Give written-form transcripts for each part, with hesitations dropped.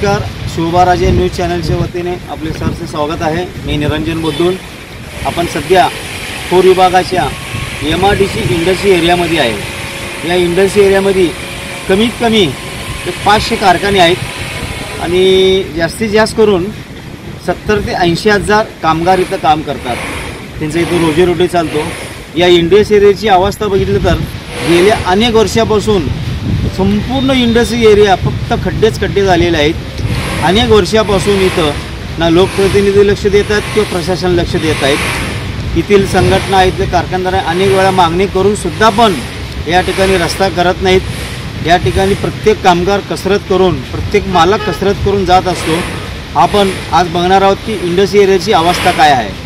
नमस्कार, शिवबाराजे न्यूज चॅनलच्या वतीने आपले सरचे स्वागत आहे। मी निरंजन बोद्दून। आपण सध्या फोर विभागाच्या MRDC इंडस्ट्री एरियामध्ये आहे। या इंडस्ट्री एरियामध्ये कमीत कमी 500 कारखाने आहेत आणि जास्तीत जास्त करून 70 ते 80 हजार कामगार इथं काम करतात। त्यांचा इथं रोजीरोटी चालतो। या इंडस्ट्री एरियाची अवस्था बघितली तर गेल्या अनेक वर्षापासून संपूर्ण इंडस्ट्री एरिया फक्त खड्डेच खड्डे झालेले आहेत। अनेक वर्षापासून इथं ना लोकप्रतिनिधी लक्ष देतात किंवा प्रशासन लक्ष देत आहेत। येथील संघटना इथले कारखानदार अनेक वेळा मागणी करून सुद्धा पण या ठिकाणी रस्ता करत नाहीत। या ठिकाणी प्रत्येक कामगार कसरत करून, प्रत्येक मालक कसरत करून जात असतो। आपण आज बघणार आहोत की इंडस्ट्री एरियाची अवस्था काय आहे।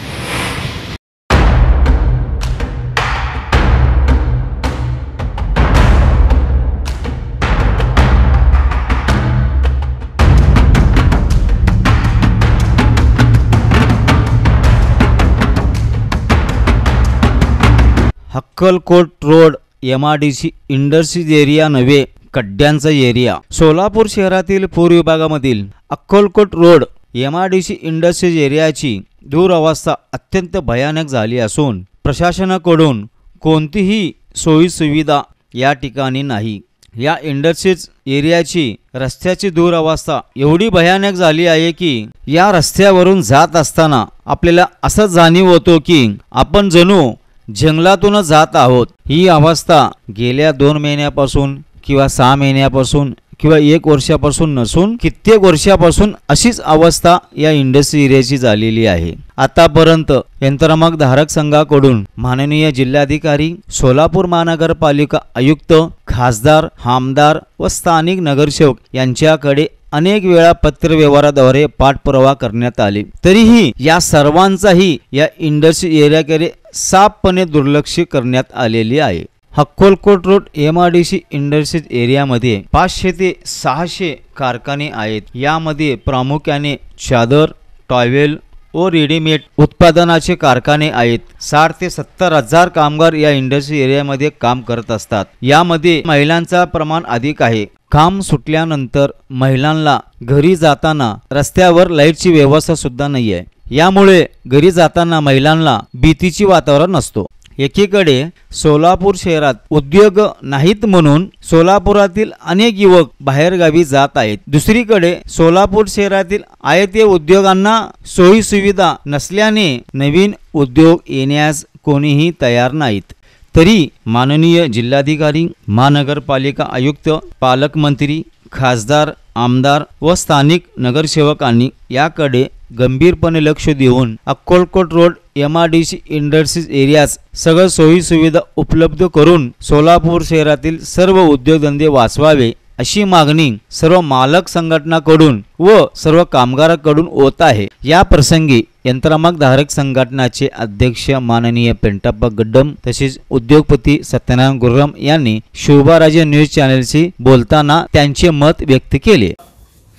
Akkalkot road MRDC industries area नव्हे, खड्ड्यांचा एरिया। सोलापूर शहरातील पूर्व विभागामधील अक्कलकोट रोड MRDC इंडस्ट्रीज एरियाची दुरवस्था अत्यंत भयानक झाली असून प्रशासनाकडून कोणतीही सोयी सुविधा या ठिकाणी नाही। या इंडस्ट्रीज एरियाची रस्त्याची दुरवस्था एवढी भयानक झाली आहे की या रस्त्यावरून जात असताना आपल्याला असं जाणीव होतो की आपण जणू जंगलातूनच जात आहोत। ही अवस्था गेल्या 2 महिन्यापासून किंवा 6 महिन्यापासून किंवा 1 वर्षापासून नसून कित्येक वर्षापासून अशीच अवस्था या इंडस्ट्री एरियाची झालेली आहे। आतापर्यंत यंत्रमाग धारक संघाकडून माननीय जिल्हाधिकारी, सोलापूर महानगरपालिका आयुक्त, खासदार, आमदार व स्थानिक नगरसेवक यांच्याकडे अनेक वेळा पत्रव्यवहाराद्वारे पाठपुरावा करण्यात आले, तरीही या सर्वांचाही या इंडस्ट्री एरियाकडे साफपणे दुर्लक्ष करण्यात आलेले आहे। अक्कलकोट रोड MRDC इंडस्ट्रीज एरियामध्ये 500 ते 600 कारखाने आहेत। यामध्ये प्रामुख्याने चादर, टॉवेल व रेडीमेड उत्पादनाचे कारखाने आहेत। 60 ते 70 हजार कामगार या इंडस्ट्री एरियामध्ये काम करत असतात। यामध्ये महिलांचा प्रमाण अधिक आहे। काम सुटल्यानंतर महिलांना घरी जाताना रस्त्यावर लाईटची व्यवस्था सुद्धा नाही आहे। यामुळे घरी जाताना महिलांना भीतीचे वातावरण असतो। एकीकडे सोलापूर शहरात उद्योग नाहीत म्हणून सोलापुरातील अनेक युवक बाहेरगावी जात आहेत। दुसरीकडे सोलापूर शहरातील आयते उद्योगांना सोयी सुविधा नसल्याने नवीन उद्योग येण्यास कोणीही तयार नाहीत। तरी माननीय जिल्हाधिकारी, महानगरपालिका आयुक्त, पालकमंत्री, खासदार, आमदार व स्थानिक नगरसेवकांनी याकडे गंभीरपणे लक्ष देऊन अक्कलकोट रोड MRDC इंडस्ट्रीज एरियास सगळं सोयी सुविधा उपलब्ध करून सोलापूर शहरातील सर्व उद्योगधंदे वाचवावे अशी मागणी सर्व मालक संघटनाकडून व सर्व कामगारांकडून होत आहे। या प्रसंगी यंत्रमाग धारक संघटनाचे अध्यक्ष माननीय पेंटाप्पा गड्डम तसेच उद्योगपती सत्यनारायण गुर्रम यांनी शिवबाराजे न्यूज चॅनलशी बोलताना त्यांचे मत व्यक्त केले।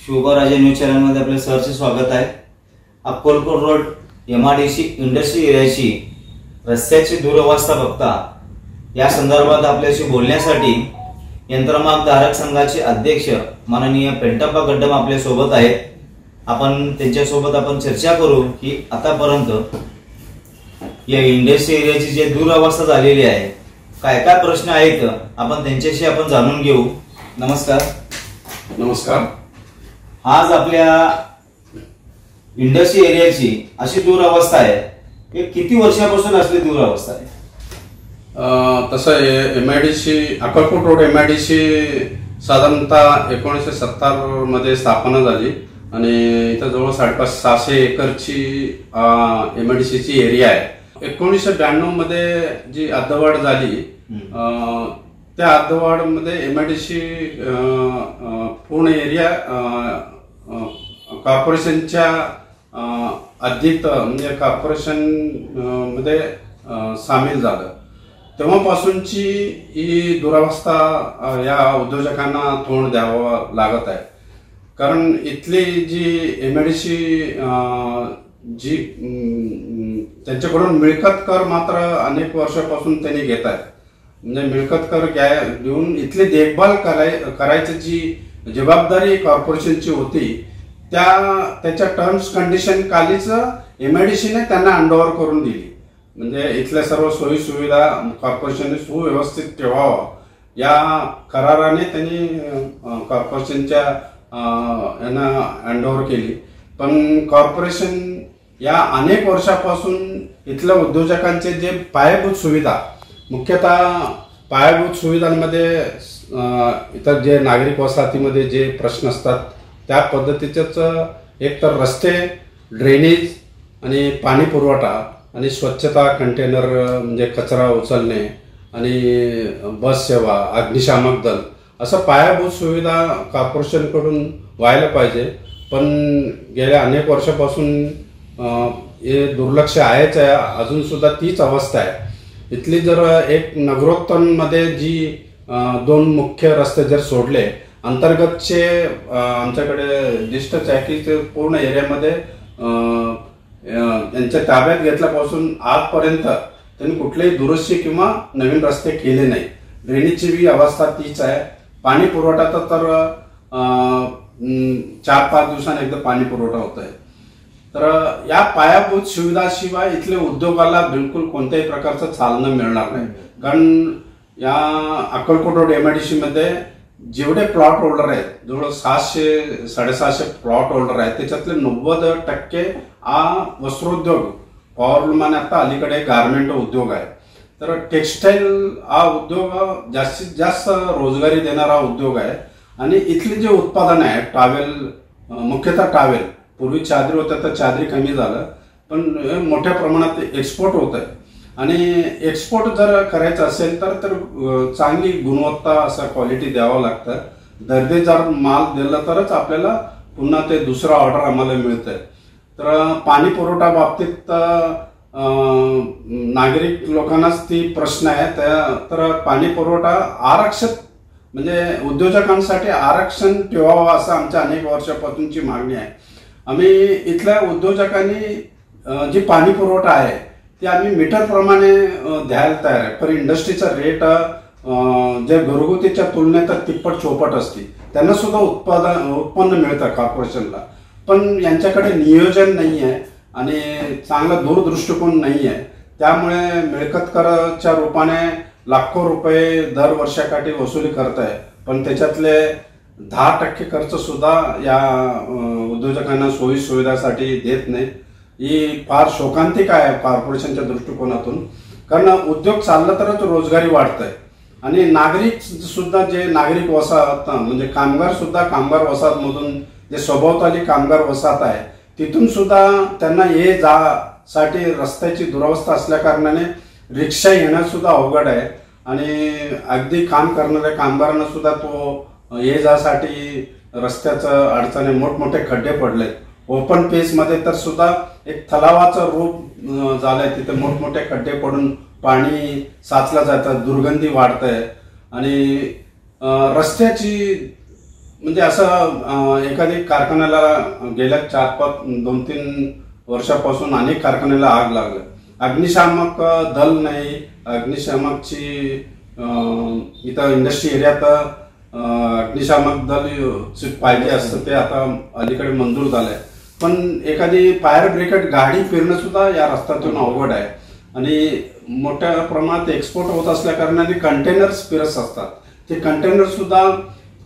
शिवबाराजे न्यूज चॅनल मध्ये आपले सरचे स्वागत आहे। अक्कलकोट रोड MRDC इंडस्ट्री एरियाची रस्त्याची दुरवस्था बघता या संदर्भात आपल्याशी बोलण्यासाठी यंत्रमाग धारक संघाचे अध्यक्ष माननीय पेंटाप्पा गड्डम आपल्या सोबत आहेत। आपण त्यांच्यासोबत आपण चर्चा करू की आतापर्यंत या इंडस्ट्री एरियाची जी दुरवस्था झालेली आहे, काय काय प्रश्न आहेत, आपण त्यांच्याशी आपण जाणून घेऊ। नमस्कार। नमस्कार। आज आपल्या इंडस्ट्री एरियाची अशी दुरवस्था आहे, हे किती वर्षापासून असली दुरवस्था आहे? तसं MRDC अक्कलकोट रोड MRDC साधारणतः 1970 मध्ये स्थापना झाली आणि इथं जवळ 550-600 एकरची MRDCची एरिया आहे। 1992 मध्ये जी अद्दवाढ झाली, त्या अद्दवाढमध्ये MRDC पूर्ण एरिया कॉर्पोरेशनच्या अधिक म्हणजे कॉर्पोरेशन मध्ये सामील झालं। तेव्हापासूनची ही दुरावस्था या उद्योजकांना तोंड द्यावं लागत आहे। कारण इथली जी MRDC जी त्यांच्याकडून मिळकत कर मात्र अनेक वर्षापासून त्यांनी घेत आहेत। म्हणजे मिळकत कर देऊन इथली देखभाल करायची जी जबाबदारी कॉर्पोरेशनची होती त्याच्या टर्म्स कंडिशन खालीच MIDCने त्यांना हँडओव्हर करून दिली. म्हणजे इथल्या सर्व सोयी सुविधा कॉर्पोरेशनने सुव्यवस्थित ठेवावा या कराराने त्यांनी कॉर्पोरेशनच्या यांना हँडओव्हर केली. पण कॉर्पोरेशन या अनेक वर्षापासून इथल्या उद्योजकांचे जे पायाभूत सुविधा, मुख्यतः पायाभूत सुविधांमध्ये इतर जे नागरिक वसाहतीमध्ये जे प्रश्न असतात त्या पद्धतीचेच एकतर रस्ते, ड्रेनेज आणि पाणी पुरवठा आणि स्वच्छता, कंटेनर म्हणजे कचरा उचलणे आणि बस सेवा, अग्निशामक दल असं पायाभूत सुविधा कॉर्पोरेशनकडून व्हायला पाहिजे. पण गेल्या अनेक वर्षापासून हे दुर्लक्ष आहेच आहे. अजून सुद्धा तीच अवस्था आहे. इथली जर एक नगरोत्तरमध्ये जी 2 मुख्य रस्ते जर सोडले, अंतर्गतचे आमच्याकडे दिसतच आहे की ते पूर्ण एरियामध्ये यांच्या ताब्यात घेतल्यापासून आजपर्यंत त्यांनी कुठलेही दुरुस्ती किंवा नवीन रस्ते केले नाही. ड्रेनेजची बी अवस्था तीच आहे. पाणी पुरवठा तर 4-5 दिवसांनी एकदा पाणी पुरवठा होत आहे. तर या पायाभूत सुविधाशिवाय इथल्या उद्योगाला बिलकुल कोणत्याही प्रकारचं चालना मिळणार नाही. कारण या अक्कलकोट रोड MIDC मध्ये जेवढे प्लॉट होल्डर आहेत, जवळ 700-750 प्लॉट होल्डर आहेत, त्याच्यातले 90% हा वस्त्रोद्योग, पॉवरलूम आणि आता अलीकडे गारमेंट उद्योग आहे. तर टेक्स्टाईल हा उद्योग जास्तीत जास्त रोजगारी देणारा उद्योग आहे. आणि इथले जे उत्पादन आहे, टावेल, मुख्यतः टावेल, पूर्वी चादरी होत्या तर चादरी कमी झालं, पण मोठ्या प्रमाणात एक्सपोर्ट होत आहे. आणि एक्सपोर्ट जर करायचं असेल तर चांगली गुणवत्ता असं क्वालिटी द्यावं लागतं. दर्जेदार माल दिला तरच आपल्याला पुन्हा ते दुसरं ऑर्डर आम्हाला मिळतंय. तर पाणी पुरवठा बाबतीत नागरिक लोकांनाच ती प्रश्न आहे. तर पाणी पुरवठा आरक्षित म्हणजे उद्योजकांसाठी आरक्षण ठेवावं असं आमच्या अनेक वर्षापासूनची मागणी आहे. आम्ही इथल्या उद्योजकांनी जी पाणी पुरवठा आहे ते आम्ही मीटर प्रमाणे द्यायला तयार आहे. पर इंडस्ट्रीचा रेट जे घरगुतीच्या तुलनेत तिप्पट चौपट असते. त्यांना सुद्धा उत्पन्न मिळतं कॉर्पोरेशनला. पण यांच्याकडे नियोजन नाही आहे आणि चांगला दूरदृष्टिकोन नाही आहे. त्यामुळे मिळकत कराच्या रूपाने लाखो रुपये दर वर्षाकाठी वसुली करत आहे. पण त्याच्यातले 10% खर्च सुद्धा या उद्योजकांना सोयी सुविधासाठी देत नाही. ही फार शोकांतिक आहे कॉर्पोरेशनच्या दृष्टिकोनातून. कारण उद्योग चालला तरच रोजगारी वाढतंय आणि नागरिक सुद्धा जे नागरिक वसाहत म्हणजे कामगार सुद्धा कामगार वसाहतमधून जे स्वभावताली कामगार वसाहत आहे तिथून सुद्धा त्यांना ये जा साठी रस्त्याची दुरवस्था असल्या कारणाने रिक्षा येणं सुद्धा अवघड आहे. आणि अगदी काम करणाऱ्या कामगारांना सुद्धा तो ये जासाठी रस्त्याचं अडचणी, मोठमोठे खड्डे पडलेत. ओपन पेस मध्ये तर सुद्धा एक तलावाचं रूप झालंय. तिथे मोठमोठे खड्डे पडून पाणी साचलं जातं, दुर्गंधी वाढतंय. आणि रस्त्याची म्हणजे असं एखादी कारखान्याला गेल्या 2-3 वर्षापासून अनेक कारखान्याला आग लागलं. अग्निशामक दल नाही. अग्निशामकची इथं इंडस्ट्री एरियात अग्निशामक दल पाहिजे असतं ते आता अलीकडे मंजूर झालंय. पण एखादी फायर ब्रिगेड गाडी फिरणं सुद्धा या रस्त्यातून अवघड आहे. आणि मोठ्या प्रमाणात एक्सपोर्ट होत असल्या कारणाने कंटेनर्स फिरत असतात. ते कंटेनर सुद्धा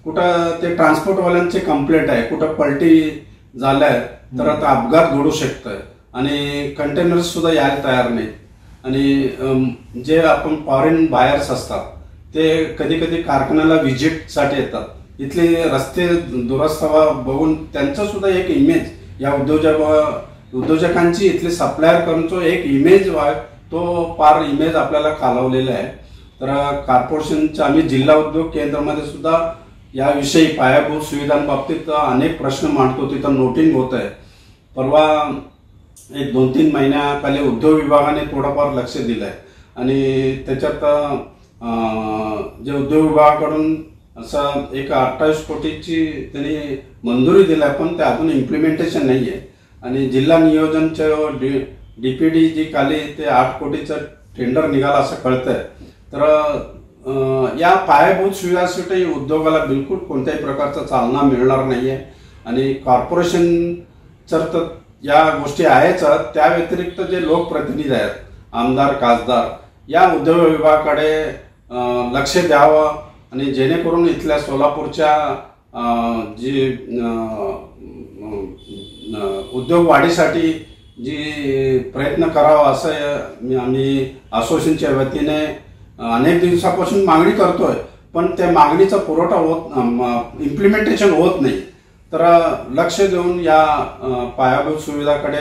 कुठं ते ट्रान्सपोर्टवाल्यांची कंप्लेंट आहे, कुठं पलटी झालाय तर आता अपघात घडू शकतोय आणि कंटेनर्स सुद्धा यायला तयार नाहीत. आणि जे आपण फॉरेन बायर्स असतात ते कधी कधी कारखान्याला व्हिजिटसाठी येतात. इथले रस्ते दुरस्ता बघून त्यांचं सुद्धा एक इमेज या उद्योजकांची इथले सप्लायर करूनचा एक इमेज तो फार इमेज आपल्याला खालवलेला आहे. तर कॉर्पोरेशनच्या आम्ही जिल्हा उद्योग केंद्रामध्ये सुद्धा याविषयी पायाभूत सुविधांबाबतीत अनेक प्रश्न मांडतो. तिथं नोटिंग होत आहे. परवा एक 2-3 महिन्याखाली उद्योग विभागाने थोडंफार लक्ष दिलंय आणि त्याच्यात जे उद्योग विभागाकडून असं एक 28 कोटीची त्यांनी मंजुरी दिलाय, पण ते अजून इम्प्लिमेंटेशन नाही आहे. आणि जिल्हा नियोजनचं DPD जी खाली ते 8 कोटीचं टेंडर निघाला असं कळतंय. तर या पायाभूत सुविधासाठी उद्योगाला बिलकुल कोणत्याही प्रकारचा चालना मिळणार नाही आहे आणि कॉर्पोरेशन तर या गोष्टी आहेच, त्या व्यतिरिक्त जे लोकप्रतिनिधी आहेत, आमदार खासदार, या उद्योग विभागाकडे लक्ष द्यावं आणि जेणेकरून इथल्या सोलापूरच्या जी उद्योग वाढीसाठी जी प्रयत्न करावा असं आम्ही असोसिएशनच्या वतीने अनेक दिवसापासून मागणी करतोय, पण त्या मागणीचा पुरवठा इम्प्लिमेंटेशन होत नाही. तर लक्ष देऊन या पायाभूत सुविधाकडे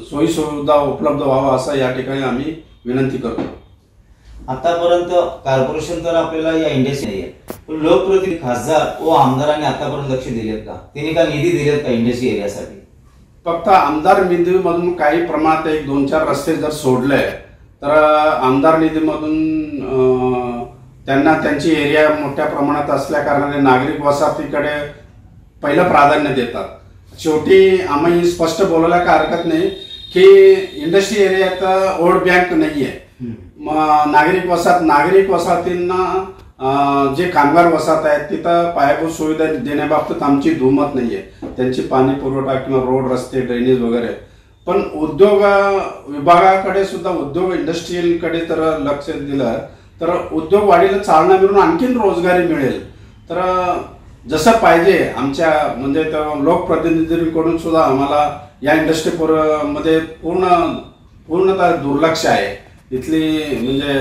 सोयी सुविधा उपलब्ध व्हावा असं या ठिकाणी आम्ही विनंती करतो. आतापर्यंत कॉर्पोरेशन तर आपल्याला या इंडस्ट्री नाही आहे, पण लोकप्रतिनिधी खासदार व आमदारांनी आतापर्यंत लक्ष दिलेत का? त्यांनी का निधी दिलेत का इंडस्ट्री एरियासाठी? फक्त आमदार निधीमधून काही प्रमाणात 1-2-4 रस्ते जर सोडले तर आमदार निधीमधून त्यांना त्यांची एरिया मोठ्या प्रमाणात असल्या कारणाने नागरिक वसाहतीकडे पहिलं प्राधान्य देतात. शेवटी आम्ही स्पष्ट बोलायला काय हरकत नाही की इंडस्ट्री एरियात वोट बँक नाहीये. नागरिक वसाहतींना जे कामगार वसाहत आहेत तिथं पायाभूत सुविधा देण्याबाबतीत आमची दुमत नाहीये, त्यांची पाणी पुरवठा किंवा रोड रस्ते ड्रेनेज वगैरे. पण उद्योग विभागाकडे सुद्धा उद्योग इंडस्ट्रीयलकडे तर लक्ष दिलं तर उद्योग वाढीला चालना मिळून आणखीन रोजगारी मिळेल. तर जसं पाहिजे आमच्या म्हणजे लोकप्रतिनिधींकडून सुद्धा आम्हाला या इंडस्ट्री मध्ये पूर्णतः दुर्लक्ष आहे. इथली म्हणजे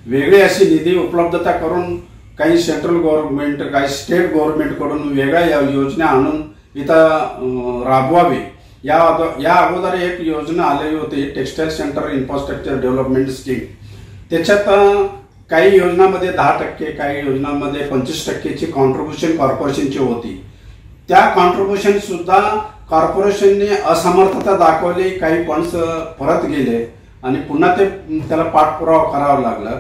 वेगळी अशी निधी उपलब्धता करून काही सेंट्रल गव्हर्नमेंट काही स्टेट गव्हर्नमेंटकडून वेगळ्या योजना आणून इथं राबवावी. या अगोदर एक योजना आलेली होती textile centre infrastructure development scheme. त्याच्यात काही योजनांमध्ये 10%, काही योजनांमध्ये 25%ची कॉन्ट्रीब्युशन कॉर्पोरेशनची होती. त्या कॉन्ट्रीब्युशन सुद्धा कॉर्पोरेशनने असमर्थता दाखवली, काही फंड्स परत गेले आणि पुन्हा त्याला पाठपुरावा करावा लागला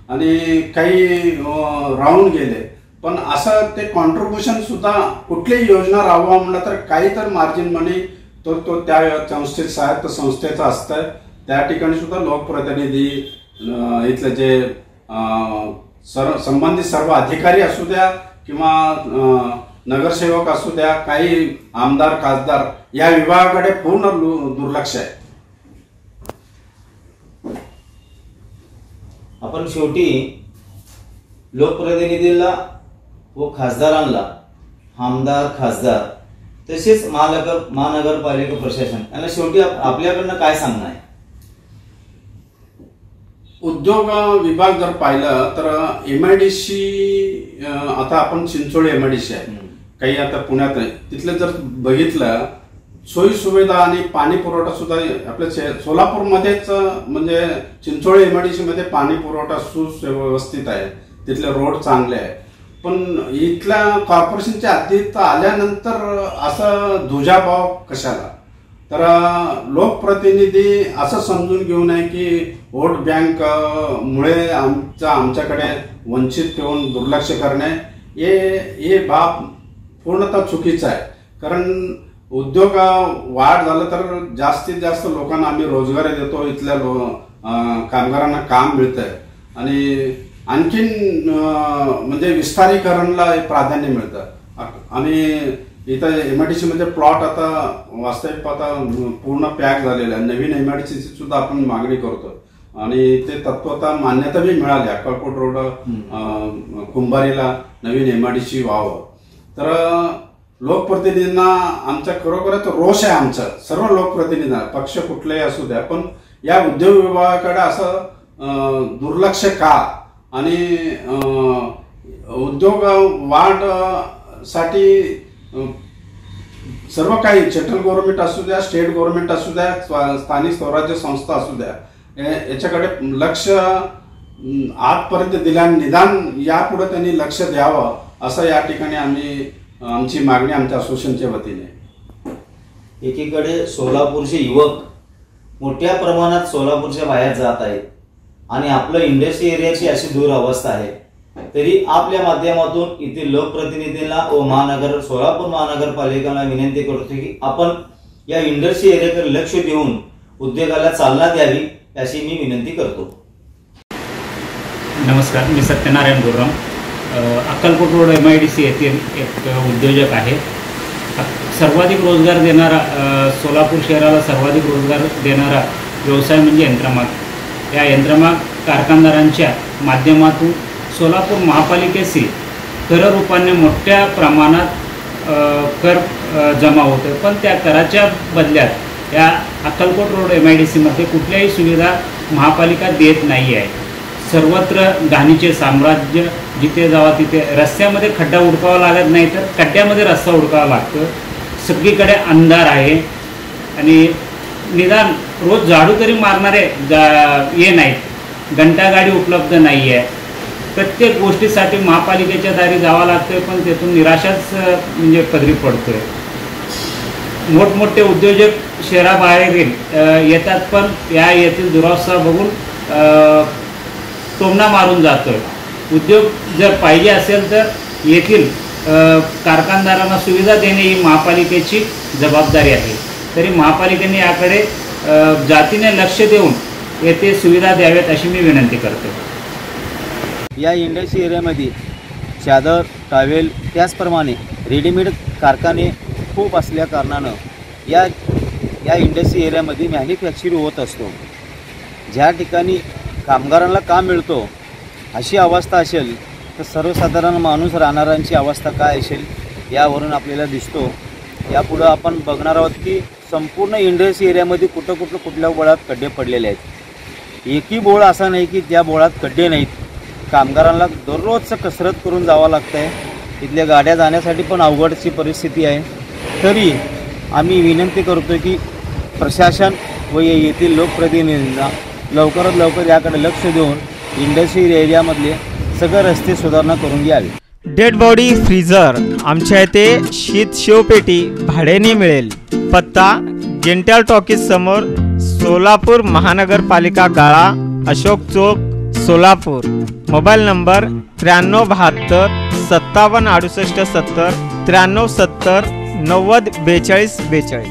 आणि काही राहून गेले. पण असं ते कॉन्ट्रीब्युशन सुद्धा कुठलीही योजना राबवा म्हणलं तर काही तर मार्जिन मनी तो त्या स्वायत्त संस्थेचा असतं. त्या ठिकाणी सुद्धा लोकप्रतिनिधी इथले जे संबंधित सर्व अधिकारी असू द्या किंवा नगरसेवक असू द्या, काही आमदार खासदार या विभागाकडे पूर्ण दुर्लक्ष आहे. आपण शेवटी लोकप्रतिनिधीला व खासदारांना, आमदार खासदार तसेच महानगरपालिका प्रशासन यांना शेवटी आपल्याकडनं काय सांगणं आहे? उद्योग विभाग जर पाहिलं तर MIDC आता आपण चिंचोळी MIDC आहे, काही आता पुण्यात आहे, तिथले जर बघितलं सोयी सुविधा आणि पाणी पुरवठा सुद्धा आपल्या सोलापूरमध्येच म्हणजे चिंचोळी MIDC मध्ये पाणी पुरवठा सुव्यवस्थित आहे, तिथले रोड चांगले आहे. पण इथल्या कॉर्पोरेशनच्या हद्दीत आल्यानंतर असं दुजाभाव कशाला? तर लोकप्रतिनिधी असं समजून घेऊ नये की वोट बँक मुळे आमच्याकडे वंचित ठेवून दुर्लक्ष करणे हे बाब पूर्णतः चुकीचं आहे. कारण उद्योग वाढ झालं तर जास्तीत जास्त लोकांना आम्ही रोजगार देतो, इथल्या कामगारांना काम मिळतंय आणि आणखीन म्हणजे विस्तारीकरणला प्राधान्य मिळतं. आम्ही इथं MIDC मध्ये प्लॉट आता वास्तविक आता पूर्ण पॅक झालेला आहे. नवीन MIDC सुद्धा आपण मागणी करतो आणि ते तत्वतः मान्यता बी मिळाली. अक्कलकोट रोड कुंभारीला नवीन MIDC व्हावं. तर लोकप्रतिनिधींना आमचा खरोखरच रोष आहे, आमचा सर्व लोकप्रतिनिधींना, पक्ष कुठलेही असू द्या, पण या उद्योग विभागाकडे असं दुर्लक्ष का? आणि उद्योग वाढ साठी सर्व काही सेंट्रल गव्हर्नमेंट असू द्या, स्टेट गव्हर्नमेंट असू द्या, स्थानिक स्वराज्य संस्था असू द्या, याच्याकडे लक्ष आजपर्यंत दिल्याने निदान यापुढे त्यांनी लक्ष द्यावं असं या ठिकाणी आमची मागणी आमच्या असोसिएशनच्या वतीने. एकीकडे सोलापूरचे युवक मोठ्या प्रमाणात सोलापूरच्या बाहेर जात आहेत आणि आपलं इंडस्ट्री एरियाची अशी दूर अवस्था आहे, तरी आपल्या माध्यमातून येथील लोकप्रतिनिधींना व सोलापूर महानगरपालिकेला विनंती करतो की आपण या इंडस्ट्री एरियाकडे लक्ष देऊन उद्योगाला चालना द्यावी अशी मी विनंती करतो. नमस्कार, मी सत्यनारायण गुरुराम, अक्कलकोट रोड MIDC येथील एक उद्योजक आहे. सर्वाधिक रोजगार देणारा, सोलापूर शहराला सर्वाधिक रोजगार देणारा व्यवसाय म्हणजे यंत्रमाग. या यंत्रमाग कारखानदारांच्या माध्यमातून सोलापूर महापालिकेशी कररूपाने मोठ्या प्रमाणात कर जमा होतो, पण त्या कराच्या बदल्यात या अक्कलकोट रोड MIDCमध्ये कुठल्याही सुविधा महापालिका देत नाही आहे. सर्वत्र घाणीचे साम्राज्य, जिथे जावा तिथे रस्त्यामध्ये खड्डा उडकावा लागत नाही तर खड्ड्यामध्ये रस्ता उडकावा लागतो. सगळीकडे अंधार आहे आणि निदान रोज झाडू तरी मारणारे हे नाहीत. घंटागाडी उपलब्ध नाही आहे. प्रत्येक गोष्टीसाठी महापालिकेच्या दारी जावं लागतं, पण त्यातून निराशाच म्हणजे पदरी पडतोय. मोठमोठे उद्योजक शहराबाहेर येतात, पण येथील दुरावस्था बघून टोमणा मारून जातोय. उद्योग जर पाहिजे असेल तर येथील कारखानदारांना सुविधा देणे ही महापालिकेची जबाबदारी आहे. तरी महापालिकेने याकडे जातीने लक्ष देऊन येथे सुविधा द्याव्यात अशी मी विनंती करतो. या इंडस्ट्री एरियामध्ये चादर, टॉवेल त्याचप्रमाणे रेडीमेड कारखाने खूप असल्या कारणानं या इंडस्ट्री एरियामध्ये मॅन्युफॅक्चरिंग होत असतो. ज्या ठिकाणी कामगारांना काम मिळतो अशी अवस्था असेल तर सर्वसाधारण माणूस राहणाऱ्यांची अवस्था काय असेल यावरून आपल्याला दिसतो. यापुढं आपण बघणार आहोत की संपूर्ण इंडस्ट्री एरियामध्ये कुठल्या बोळात खड्डे पडलेले आहेत. एकही बोळ असा नाही की त्या बोळात खड्डे नाहीत. कामगारांना दररोजचं कसरत करून जावं लागतं आहे. इथल्या गाड्या जाण्यासाठी पण अवघडची परिस्थिती आहे. तरी आम्ही विनंती करतो की प्रशासन व येथील लोकप्रतिनिधींना लवकरात लवकर याकडे लक्ष देऊन इंडस्ट्री एरियामधले सगळे रस्ते सुधारणा करून घ्यावे. डेड बॉडी फ्रीजर आमच्या इथे शीत शेवपेटी भाड्याने मिळेल. पत्ता गेंट्याल टॉकीज समोर, सोलापूर महानगरपालिका गाळा, अशोक चौक, सोलापूर. Mobile number 9372 57 68 70 93 70 90 42 42.